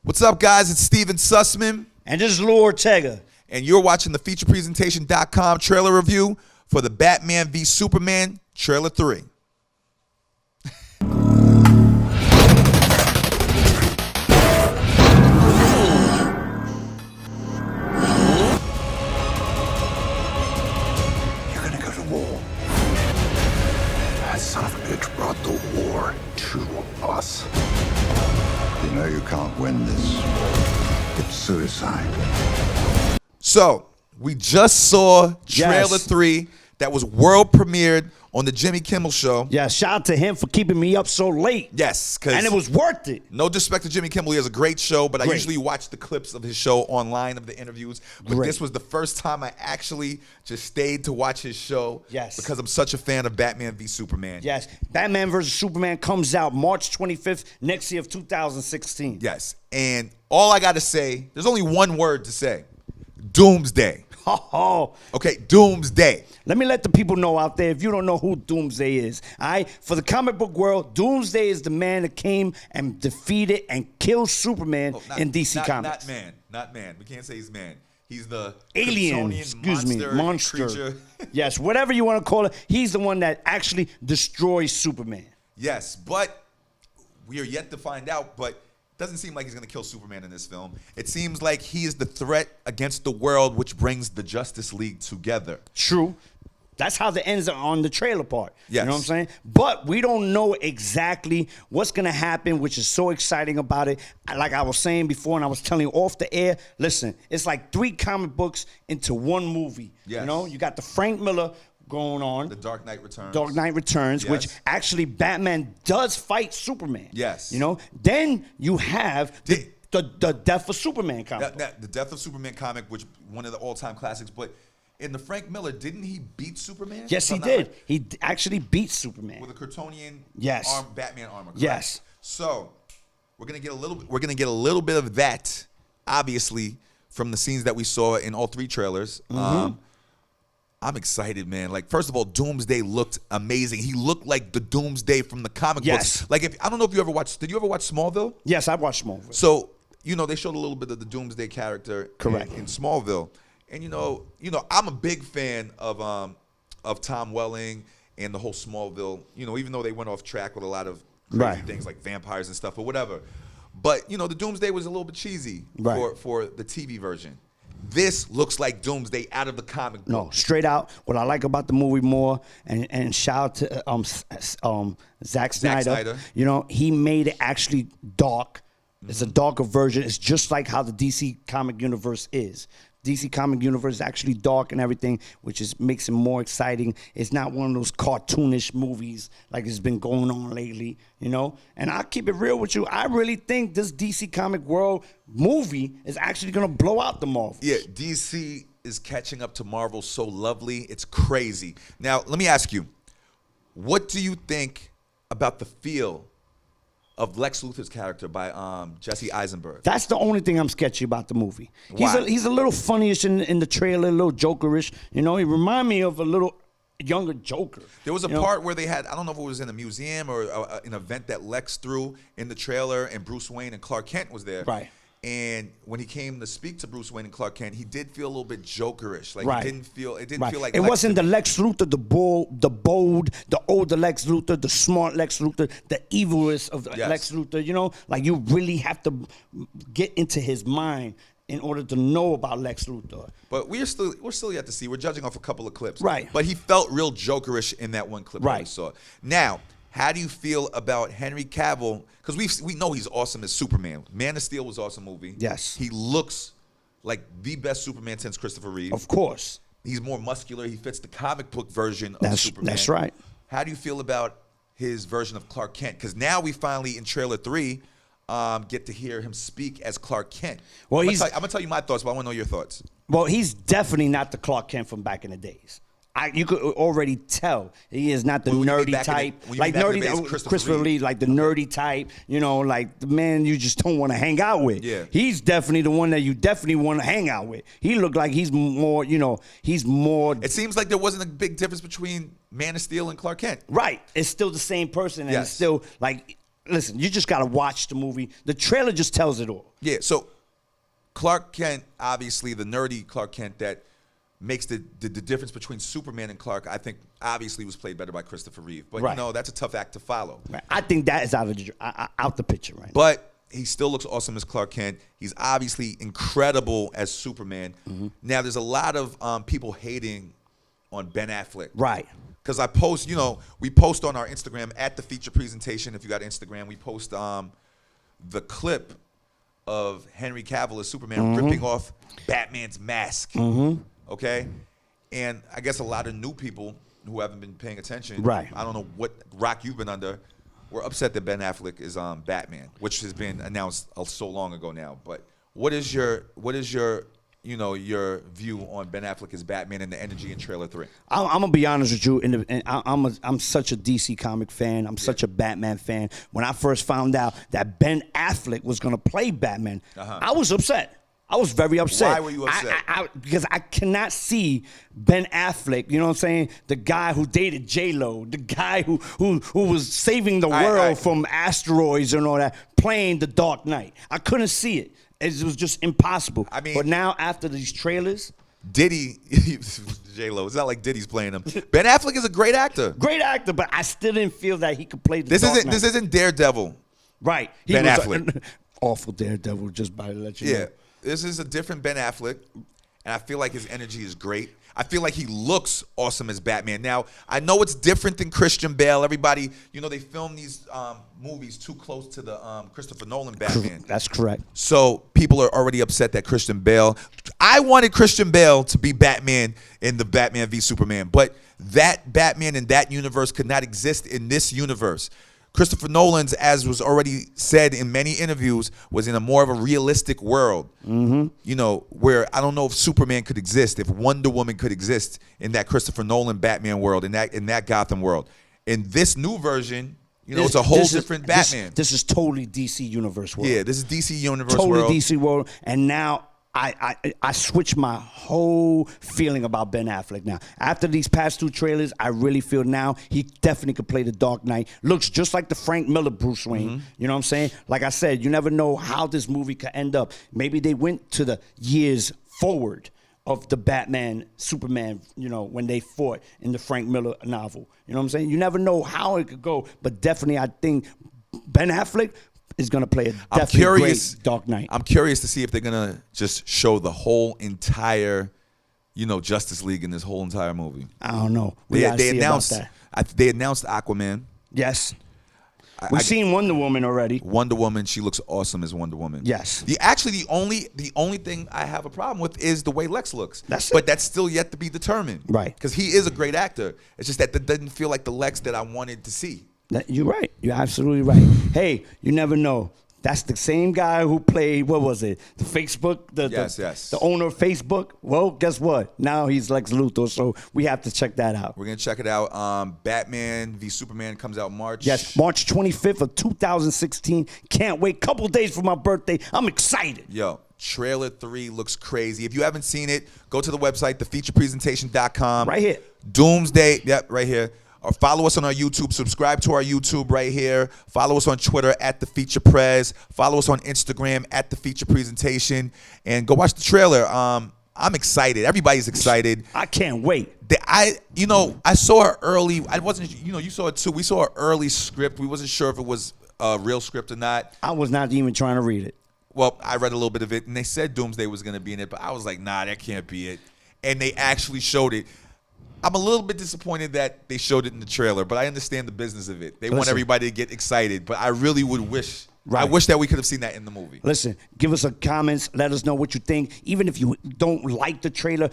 What's up, guys? It's Steven Sussman. And this is Ortega. And you're watching the featurepresentation.com trailer review for the Batman v Superman Trailer 3. You're gonna go to war. That son of a bitch brought the war to us. You know you can't win this. It's suicide. So, we just saw Trailer Yes. 3 that was world premiered on the Jimmy Kimmel Show. Yeah, shout out to him for keeping me up so late. Yes, because And it was worth it. no disrespect to Jimmy Kimmel, he has a great show, but I Great. usually watch the clips of his show online of the interviews. But Great. this was the first time I actually just stayed to watch his show. Yes. Because I'm such a fan of Batman v Superman. Yes, Batman vs. Superman comes out March 25th next year of 2016. Yes. And all I got to say, there's only one word to say. Doomsday. Oh, Okay, Doomsday. let me let the people know out there, if you don't know who Doomsday is, all right? For the comic book world, Doomsday is the man that came and defeated and killed Superman in DC Comics. Not man. We can't say he's man. He's the Alien, Kryptonian monster. creature. Yes, whatever you want to call it, he's the one that actually destroys Superman. Yes, but we are yet to find out, but doesn't seem like he's going to kill Superman in this film. It seems like he is the threat against the world, which brings the Justice League together. True. That's how the ends are on the trailer part. Yes. You know what I'm saying? But we don't know exactly what's going to happen, which is so exciting about it. Like I was saying before, and I was telling you off the air, listen, it's like 3 comic books into one movie. Yes. You know, you got the Frank Miller going on. The Dark Knight Returns. Dark Knight Returns, Yes. which actually Batman does fight Superman. Yes. You know, then you have the Death of Superman comic. The Death of Superman comic, which one of the all-time classics, but in the Frank Miller, didn't he beat Superman? Yes, he did. He actually beat Superman. With a Kryptonian Yes. Batman armor. Correct? Yes. So we're gonna get a little bit of that, obviously, from the scenes that we saw in all 3 trailers. I'm excited, man. Like, first of all, Doomsday looked amazing. He looked like the Doomsday from the comic Yes. books. Like, I don't know if you ever watched. Did you ever watch Smallville? Yes, I watched Smallville. So, they showed a little bit of the Doomsday character Correct. in Smallville. And I'm a big fan of Tom Welling and the whole Smallville, even though they went off track with a lot of crazy Right. things like vampires and stuff or whatever. But, the Doomsday was a little bit cheesy Right. for the TV version. This looks like Doomsday out of the comic book. No, straight out. What I like about the movie more, and shout out to Zack Snyder. He made it actually dark. It's a darker version. It's just like how the DC comic universe is. DC comic universe is actually dark and everything, which makes it more exciting. It's not one of those cartoonish movies like it's been going on lately, And I'll keep it real with you. I really think this DC comic world movie is actually going to blow out the Marvels. Yeah, DC is catching up to Marvel so lovely. It's crazy. Now, let me ask you, what do you think about the feel of Lex Luthor's character by Jesse Eisenberg? That's the only thing I'm sketchy about the movie. Why? He's a little funnyish in the trailer, a little jokerish. He remind me of a little younger Joker. There was a part where they had, I don't know if it was in a museum or an event that Lex threw in the trailer, and Bruce Wayne and Clark Kent was there. Right. And when he came to speak to Bruce Wayne and Clark Kent, he did feel a little bit Jokerish. Like Right. it didn't feel like it Lex wasn't to the me. Lex Luthor, the bold, the older Lex Luthor, the smart Lex Luthor, the evilest of Yes. Lex Luthor. Like you really have to get into his mind in order to know about Lex Luthor. But we're still yet to see. We're judging off a couple of clips. Right. But he felt real Jokerish in that one clip that we Right. saw. Now, how do you feel about Henry Cavill? Because we know he's awesome as Superman. Man of Steel was an awesome movie. Yes. He looks like the best Superman since Christopher Reeve. Of course. He's more muscular. He fits the comic book version of Superman. That's right. How do you feel about his version of Clark Kent? Because now we finally, in trailer 3, get to hear him speak as Clark Kent. Well, I'm going to tell you my thoughts, but I want to know your thoughts. Well, he's definitely not the Clark Kent from back in the days. You could already tell he is not the nerdy type, like nerdy Christopher Lee, like the nerdy type. Like the man you just don't want to hang out with. Yeah. He's definitely the one that you definitely want to hang out with. He looked like he's more, he's more. It seems like there wasn't a big difference between Man of Steel and Clark Kent. Right. It's still the same person, and Yes. it's still like listen, you just got to watch the movie. The trailer just tells it all. Yeah, so Clark Kent, obviously the nerdy Clark Kent that makes the difference between Superman and Clark, I think obviously was played better by Christopher Reeve. But, Right. you know, that's a tough act to follow. Right. I think that is out the picture right now. But he still looks awesome as Clark Kent. He's obviously incredible as Superman. Mm-hmm. Now, there's a lot of people hating on Ben Affleck. Right. Because I post, you know, we post on our Instagram at the feature presentation. If you got Instagram, we post the clip of Henry Cavill as Superman ripping off Batman's mask. Okay? And I guess a lot of new people who haven't been paying attention, Right. I don't know what rock you've been under, were upset that Ben Affleck is Batman, which has been announced so long ago now. But what is your you know, your view on Ben Affleck as Batman and the energy in Trailer 3? I'm gonna be honest with you, I'm such a DC comic fan. I'm such a Batman fan. When I first found out that Ben Affleck was gonna play Batman, I was upset. I was very upset. Why were you upset? Because I cannot see Ben Affleck, you know what I'm saying? The guy who dated J-Lo, the guy who was saving the world from asteroids and all that, playing the Dark Knight. I couldn't see it. It was just impossible. I mean, but now after these trailers, Diddy, J-Lo, it's not like Diddy's playing him. Ben Affleck is a great actor. Great actor, but I still didn't feel that he could play the Dark Knight. This isn't Daredevil. Right. He Ben was Affleck. Awful Daredevil, just by let you know. Yeah. This is a different Ben Affleck, and I feel like his energy is great. I feel like he looks awesome as Batman. Now, I know it's different than Christian Bale. Everybody, you know, they film these movies too close to the Christopher Nolan Batman. That's correct. So people are already upset that Christian Bale. I wanted Christian Bale to be Batman in the Batman v Superman, but that Batman in that universe could not exist in this universe. Christopher Nolan's, as was already said in many interviews, was in a more of a realistic world. You know, where I don't know if Superman could exist, if Wonder Woman could exist in that Christopher Nolan Batman world, in that Gotham world. In this new version, you know, it's a whole different Batman. This is totally DC Universe world. Yeah, this is DC Universe totally world. DC world, and now I switched my whole feeling about Ben Affleck now. After these past two trailers, I really feel now he definitely could play the Dark Knight. Looks just like the Frank Miller Bruce Wayne. You know what I'm saying? Like I said, you never know how this movie could end up. Maybe they went to the years forward of the Batman, Superman, you know, when they fought in the Frank Miller novel. You know what I'm saying? You never know how it could go, but definitely I think Ben Affleck is going to play a definitely great Dark Knight. I'm curious to see if they're going to just show the whole entire, you know, Justice League in this whole entire movie. I don't know. They announced Aquaman. Yes. We've seen Wonder Woman already. Wonder Woman, she looks awesome as Wonder Woman. Yes. The only thing I have a problem with is the way Lex looks. But that's still yet to be determined. Right. Because he is a great actor. It's just that doesn't feel like the Lex that I wanted to see. You're right. You're absolutely right. Hey, you never know. That's the same guy who played, what was it? The Facebook? The owner of Facebook? Well, guess what? Now he's Lex Luthor, so we have to check that out. We're going to check it out. Batman v Superman comes out March. Yes, March 25th of 2016. Can't wait. Couple days for my birthday. I'm excited. Yo, Trailer 3 looks crazy. If you haven't seen it, go to the website, thefeaturepresentation.com. Right here. Doomsday. Yep, right here. Or follow us on our YouTube. Subscribe to our YouTube right here. Follow us on Twitter at The Feature Prez. Follow us on Instagram at The Feature Presentation. And go watch the trailer. I'm excited. Everybody's excited. I can't wait. I saw an early. I wasn't. You saw it too. We saw an early script. We wasn't sure if it was a real script or not. I was not even trying to read it. Well, I read a little bit of it, and they said Doomsday was going to be in it, but I was like, nah, that can't be it. And they actually showed it. I'm a little bit disappointed that they showed it in the trailer, but I understand the business of it. They want everybody to get excited, but I really would wish. Right. I wish that we could have seen that in the movie. Listen, give us some comments. Let us know what you think. Even if you don't like the trailer,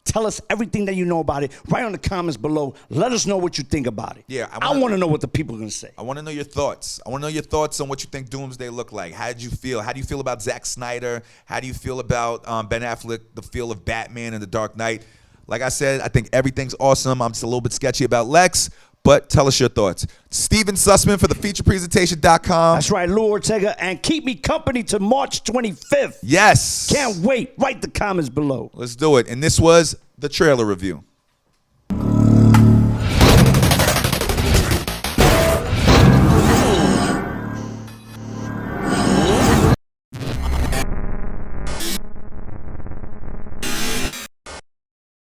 tell us everything that you know about it. Right on the comments below. Let us know what you think about it. Yeah, I want to know what the people are going to say. I want to know your thoughts. I want to know your thoughts on what you think Doomsday looked like. How did you feel? How do you feel about Zack Snyder? How do you feel about Ben Affleck, the feel of Batman and The Dark Knight? Like I said, I think everything's awesome. I'm just a little bit sketchy about Lex, but tell us your thoughts. Steven Sussman for thefeaturepresentation.com. That's right, Lou Ortega, and keep me company to March 25th. Yes. Can't wait. Write the comments below. Let's do it. And this was the trailer review.